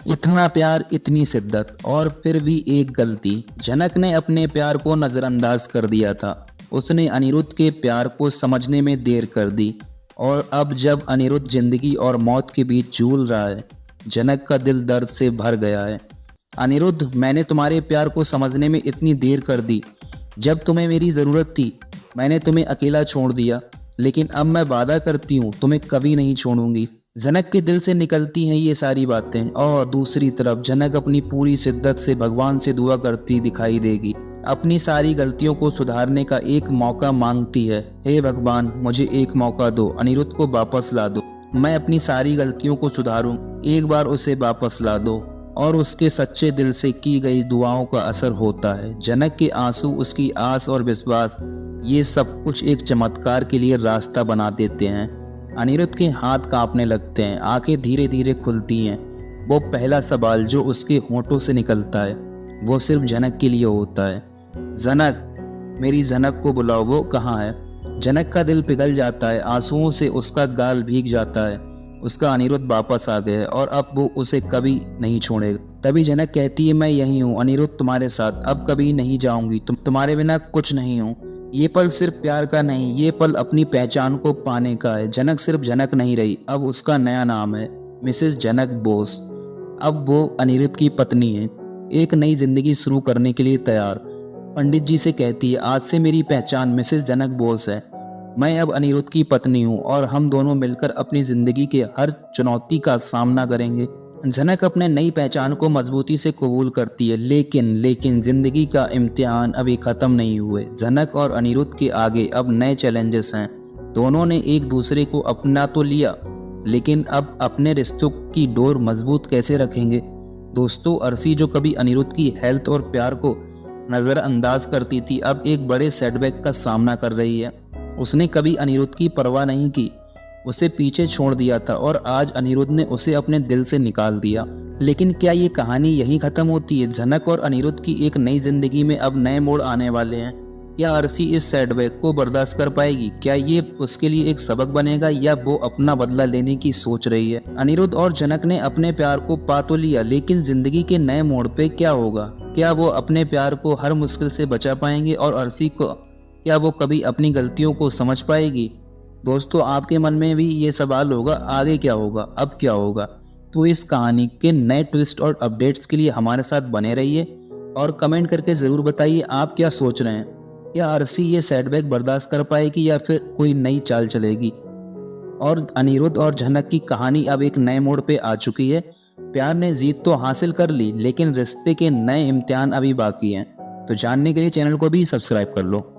इतना प्यार, इतनी शिद्दत, और फिर भी एक गलती। जनक ने अपने प्यार को नजरअंदाज कर दिया था। उसने अनिरुद्ध के प्यार को समझने में देर कर दी, और अब जब अनिरुद्ध जिंदगी और मौत के बीच झूल रहा है, जनक का दिल दर्द से भर गया है। अनिरुद्ध, मैंने तुम्हारे प्यार को समझने में इतनी देर कर दी। जब तुम्हें मेरी ज़रूरत थी, मैंने तुम्हें अकेला छोड़ दिया, लेकिन अब मैं वादा करती हूँ तुम्हें कभी नहीं छोड़ूंगी। जनक के दिल से निकलती हैं ये सारी बातें, और दूसरी तरफ जनक अपनी पूरी शिद्दत से भगवान से दुआ करती दिखाई देगी। अपनी सारी गलतियों को सुधारने का एक मौका मांगती है। हे भगवान, मुझे एक मौका दो, अनिरुद्ध को वापस ला दो। मैं अपनी सारी गलतियों को सुधारूं, एक बार उसे वापस ला दो। और उसके सच्चे दिल से की गई दुआओं का असर होता है। जनक के आंसू, उसकी आस और विश्वास, ये सब कुछ एक चमत्कार के लिए रास्ता बना देते हैं। अनिरुद्ध के हाथ कांपने लगते हैं, आंखें धीरे धीरे खुलती हैं। वो पहला सवाल जो उसके होंठों से निकलता है, वो सिर्फ जनक के लिए होता है। जनक, मेरी जनक को बुलाओ, वो कहाँ है? जनक का दिल पिघल जाता है, आंसुओं से उसका गाल भीग जाता है। उसका अनिरुद्ध वापस आ गया और अब वो उसे कभी नहीं छोड़ेगा। तभी जनक कहती है, मैं यही हूँ अनिरुद्ध, तुम्हारे साथ, अब कभी नहीं जाऊंगी, तुम्हारे बिना कुछ नहीं हूँ। ये पल सिर्फ प्यार का नहीं, ये पल अपनी पहचान को पाने का है। जनक सिर्फ जनक नहीं रही, अब उसका नया नाम है मिसेस जनक बोस। अब वो अनिरुद्ध की पत्नी है, एक नई जिंदगी शुरू करने के लिए तैयार। पंडित जी से कहती है, आज से मेरी पहचान मिसेस जनक बोस है। मैं अब अनिरुद्ध की पत्नी हूँ और हम दोनों मिलकर अपनी जिंदगी के हर चुनौती का सामना करेंगे। जनक अपने नई पहचान को मजबूती से कबूल करती है, लेकिन जिंदगी का इम्तिहान अभी खत्म नहीं हुए। जनक और अनिरुद्ध के आगे अब नए चैलेंजेस हैं। दोनों ने एक दूसरे को अपना तो लिया, लेकिन अब अपने रिश्तों की डोर मजबूत कैसे रखेंगे? दोस्तों, अर्शी जो कभी अनिरुद्ध की हेल्थ और प्यार को नजरअंदाज करती थी, अब एक बड़े सेटबैक का सामना कर रही है। उसने कभी अनिरुद्ध की परवाह नहीं की, उसे पीछे छोड़ दिया था, और आज अनिरुद्ध ने उसे अपने दिल से निकाल दिया। लेकिन क्या ये कहानी यहीं खत्म होती है? जनक और अनिरुद्ध की एक नई जिंदगी में अब नए मोड़ आने वाले हैं। क्या अर्शी इस सेटबैक को बर्दाश्त कर पाएगी? क्या ये उसके लिए एक सबक बनेगा, या वो अपना बदला लेने की सोच रही है? अनिरुद्ध और जनक ने अपने प्यार को पा तो लिया, लेकिन जिंदगी के नए मोड़ पे क्या होगा? क्या वो अपने प्यार को हर मुश्किल से बचा पाएंगे, और अर्शी को क्या वो कभी अपनी गलतियों को समझ पाएगी? दोस्तों, आपके मन में भी ये सवाल होगा, आगे क्या होगा, अब क्या होगा? तो इस कहानी के नए ट्विस्ट और अपडेट्स के लिए हमारे साथ बने रहिए, और कमेंट करके ज़रूर बताइए आप क्या सोच रहे हैं। क्या अर्शी ये सेटबैक बर्दाश्त कर पाएगी, या फिर कोई नई चाल चलेगी? और अनिरुद्ध और जनक की कहानी अब एक नए मोड़ पे आ चुकी है। प्यार ने जीत तो हासिल कर ली, लेकिन रिश्ते के नए इम्तिहान अभी बाकी हैं। तो जानने के लिए चैनल को भी सब्सक्राइब कर लो।